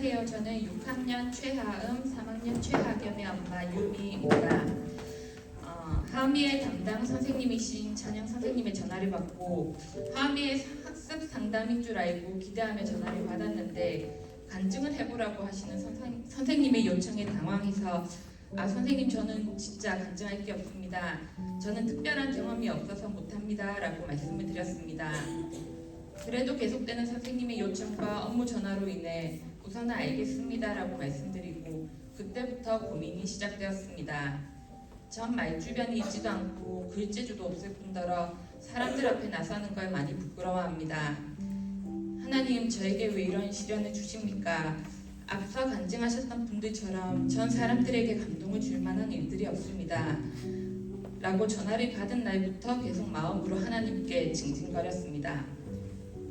안녕하세요. 저는 6학년 최하음, 3학년 최하겸의 엄마 유미입니다. 하미의 담당 선생님이신 찬영 선생님의 전화를 받고 하미의 학습 상담인 줄 알고 기대하며 전화를 받았는데 간증을 해보라고 하시는 선생님의 요청에 당황해서 선생님 저는 진짜 간증할 게 없습니다. 저는 특별한 경험이 없어서 못합니다 라고 말씀을 드렸습니다. 그래도 계속되는 선생님의 요청과 업무 전화로 인해 우선은 알겠습니다 라고 말씀드리고 그때부터 고민이 시작되었습니다. 전 말주변이 있지도 않고 글재주도 없을 뿐더러 사람들 앞에 나서는 걸 많이 부끄러워합니다. 하나님 저에게 왜 이런 시련을 주십니까? 앞서 간증하셨던 분들처럼 전 사람들에게 감동을 줄 만한 일들이 없습니다. 라고 전화를 받은 날부터 계속 마음으로 하나님께 징징거렸습니다.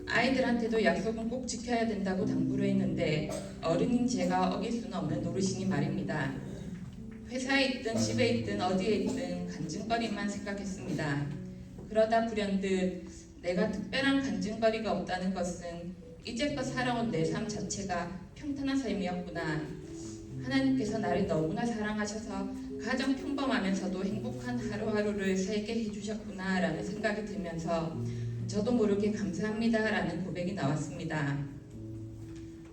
아이들한테도 약속은 꼭 지켜야 된다고 당부를 했는데 어른인 제가 어길 수는 없는 노릇이니 말입니다. 회사에 있든 집에 있든 어디에 있든 간증거리만 생각했습니다. 그러다 불현듯 내가 특별한 간증거리가 없다는 것은 이제껏 살아온 내 삶 자체가 평탄한 삶이었구나. 하나님께서 나를 너무나 사랑하셔서 가장 평범하면서도 행복한 하루하루를 살게 해주셨구나 라는 생각이 들면서 저도 모르게 감사합니다 라는 고백이 나왔습니다.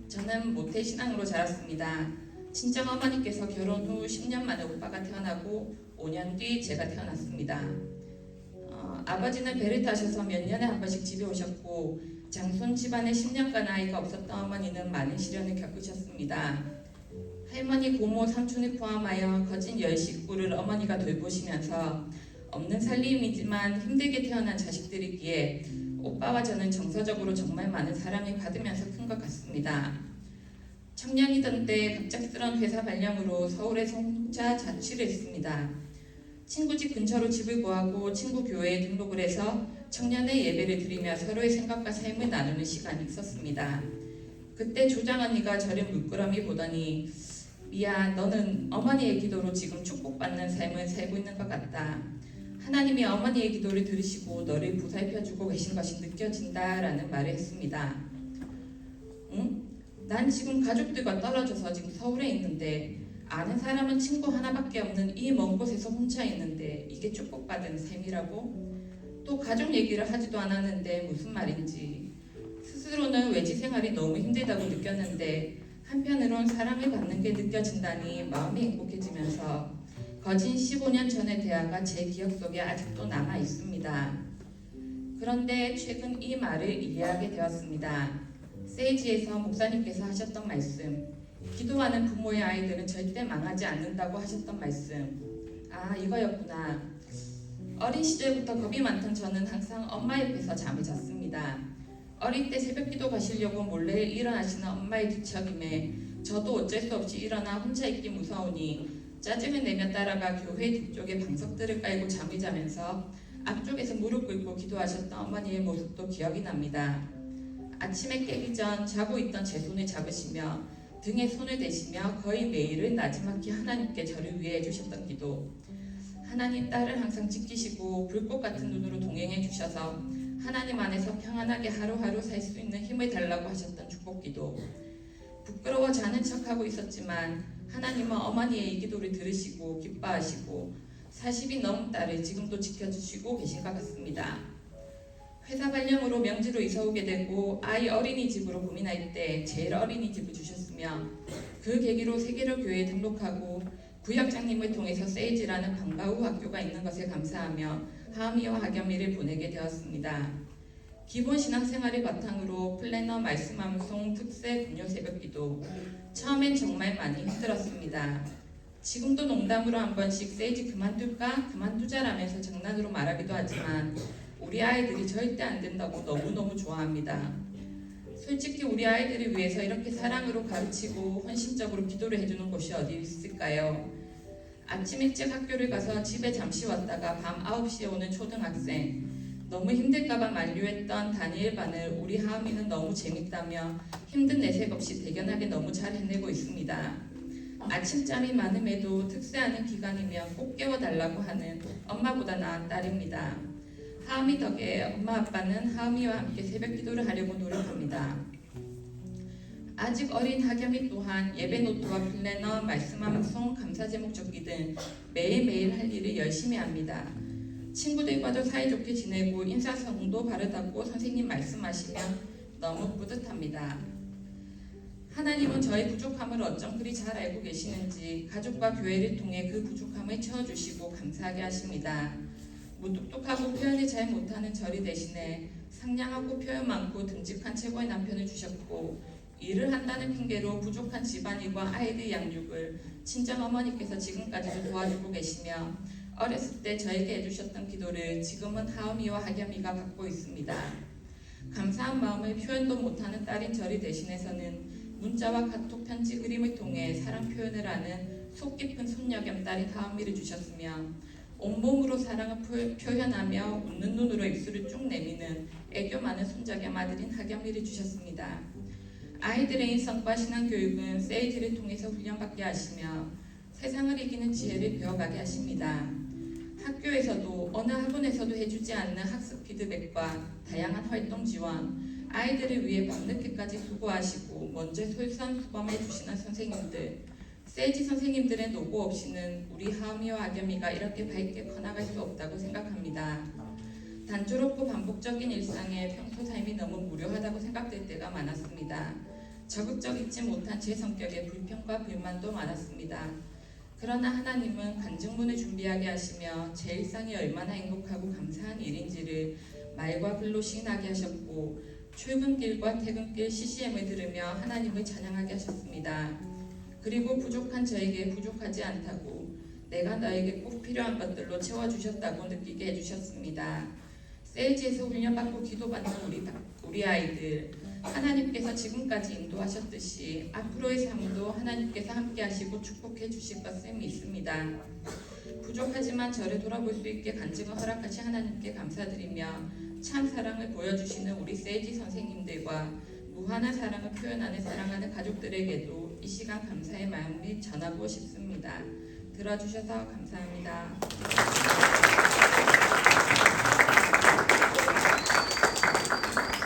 저는 모태신앙으로 자랐습니다. 친정어머니께서 결혼 후 10년 만에 오빠가 태어나고 5년 뒤 제가 태어났습니다. 아버지는 배를 타셔서 몇 년에 한 번씩 집에 오셨고 장손 집안에 10년간 아이가 없었던 어머니는 많은 시련을 겪으셨습니다. 할머니, 고모, 삼촌을 포함하여 거진 10식구를 어머니가 돌보시면서 없는 살림이지만 힘들게 태어난 자식들이기에 오빠와 저는 정서적으로 정말 많은 사랑을 받으면서 큰 것 같습니다. 청년이던 때 갑작스런 회사 발령으로 서울에서 혼자 자취를 했습니다. 친구 집 근처로 집을 구하고 친구 교회에 등록을 해서 청년의 예배를 드리며 서로의 생각과 삶을 나누는 시간이 있었습니다. 그때 조장 언니가 저를 물끄러미 보더니 미야, 너는 어머니의 기도로 지금 축복받는 삶을 살고 있는 것 같다. 하나님이 어머니의 기도를 들으시고 너를 보살펴주고 계신 것이 느껴진다 라는 말을 했습니다. 응? 난 지금 가족들과 떨어져서 지금 서울에 있는데 아는 사람은 친구 하나밖에 없는 이 먼 곳에서 혼자 있는데 이게 축복받은 삶이라고? 또 가족 얘기를 하지도 않았는데 무슨 말인지 스스로는 외지 생활이 너무 힘들다고 느꼈는데 한편으론 사랑을 받는 게 느껴진다니 마음이 행복해지면서 거진 15년 전의 대화가 제 기억 속에 아직도 남아 있습니다. 그런데 최근 이 말을 이해하게 되었습니다. 세이지에서 목사님께서 하셨던 말씀, 기도하는 부모의 아이들은 절대 망하지 않는다고 하셨던 말씀. 이거였구나. 어린 시절부터 겁이 많던 저는 항상 엄마 옆에서 잠을 잤습니다. 어릴 때 새벽 기도 가시려고 몰래 일어나시는 엄마의 뒤척임에 저도 어쩔 수 없이 일어나 혼자 있기 무서우니 짜증을 내며 따라가 교회 뒤쪽에 방석들을 깔고 잠을 자면서 앞쪽에서 무릎 꿇고 기도하셨던 어머니의 모습도 기억이 납니다. 아침에 깨기 전 자고 있던 제 손을 잡으시며 등에 손을 대시며 거의 매일을 나지막히 하나님께 저를 위해 해주셨던 기도. 하나님 딸을 항상 지키시고 불꽃 같은 눈으로 동행해 주셔서 하나님 안에서 평안하게 하루하루 살 수 있는 힘을 달라고 하셨던 축복 기도. 부끄러워 자는 척하고 있었지만 하나님은 어머니의 이 기도를 들으시고 기뻐하시고 40이 넘은 딸을 지금도 지켜주시고 계신 것 같습니다. 회사 발령으로 명지로 이사 오게 되고 아이 어린이집으로 고민할 때 제일 어린이집을 주셨으며 그 계기로 세계로 교회에 등록하고 구역장님을 통해서 세이지라는 방과 후 학교가 있는 것에 감사하며 하미와 하겸이를 보내게 되었습니다. 기본 신앙생활을 바탕으로 플래너, 말씀 암송, 특세, 금요 새벽기도. 처음엔 정말 많이 힘들었습니다. 지금도 농담으로 한 번씩 세이지 그만둘까? 그만두자라면서 장난으로 말하기도 하지만 우리 아이들이 절대 안 된다고 너무너무 좋아합니다. 솔직히 우리 아이들을 위해서 이렇게 사랑으로 가르치고 헌신적으로 기도를 해주는 곳이 어디 있을까요? 아침 일찍 학교를 가서 집에 잠시 왔다가 밤 9시에 오는 초등학생, 너무 힘들까봐 만류했던 다니엘 반을 우리 하은이는 너무 재밌다며 힘든 내색 없이 대견하게 너무 잘 해내고 있습니다. 아침잠이 많음에도 특세하는 기간이면 꼭 깨워달라고 하는 엄마보다 나은 딸입니다. 하은이 덕에 엄마 아빠는 하은이와 함께 새벽 기도를 하려고 노력합니다. 아직 어린 학염이 또한 예배 노트와 플래너, 말씀 암송, 감사 제목 적기 등 매일매일 할 일을 열심히 합니다. 친구들과도 사이좋게 지내고 인사성도 바르다고 선생님 말씀하시면 너무 뿌듯합니다. 하나님은 저의 부족함을 어쩜 그리 잘 알고 계시는지 가족과 교회를 통해 그 부족함을 채워주시고 감사하게 하십니다. 무뚝뚝하고 표현을 잘 못하는 저를 대신해 상냥하고 표현 많고 듬직한 최고의 남편을 주셨고, 일을 한다는 핑계로 부족한 집안일과 아이들 양육을 친정어머니께서 지금까지도 도와주고 계시며, 어렸을 때 저에게 해주셨던 기도를 지금은 하음이와 하겸이가 받고 있습니다. 감사한 마음을 표현도 못하는 딸인 저를 대신해서는 문자와 카톡, 편지, 그림을 통해 사랑 표현을 하는 속 깊은 손녀겸 딸인 하은미를 주셨으며, 온몸으로 사랑을 표현하며 웃는 눈으로 입술을 쭉 내미는 애교 많은 손자겸 아들인 하겸이를 주셨습니다. 아이들의 인성과 신앙교육은 세이지를 통해서 훈련받게 하시며 세상을 이기는 지혜를 배워가게 하십니다. 학교에서도 어느 학원에서도 해주지 않는 학습 피드백과 다양한 활동 지원, 아이들을 위해 밤늦게까지 수고하시고 먼저 솔선수범해 주시는 선생님들, 세이지 선생님들의 노고 없이는 우리 하은미와 하겸이가 이렇게 밝게 커나갈 수 없다고 생각합니다. 단조롭고 반복적인 일상에 평소 삶이 너무 무료하다고 생각될 때가 많았습니다. 적극적이지 못한 제 성격에 불평과 불만도 많았습니다. 그러나 하나님은 간증문을 준비하게 하시며 제 일상이 얼마나 행복하고 감사한 일인지를 말과 글로 시인하게 하셨고, 출근길과 퇴근길 CCM을 들으며 하나님을 찬양하게 하셨습니다. 그리고 부족한 저에게 부족하지 않다고, 내가 너에게 꼭 필요한 것들로 채워주셨다고 느끼게 해주셨습니다. 세이지에서 훈련받고 기도받는 우리 아이들, 하나님께서 지금까지 인도하셨듯이 앞으로의 삶도 하나님께서 함께 하시고 축복해 주실 것을 믿습니다. 부족하지만 저를 돌아볼 수 있게 간증을 허락하신 하나님께 감사드리며, 참 사랑을 보여주시는 우리 세이지 선생님들과 무한한 사랑을 표현하는 사랑하는 가족들에게도 이 시간 감사의 마음을 전하고 싶습니다. 들어주셔서 감사합니다.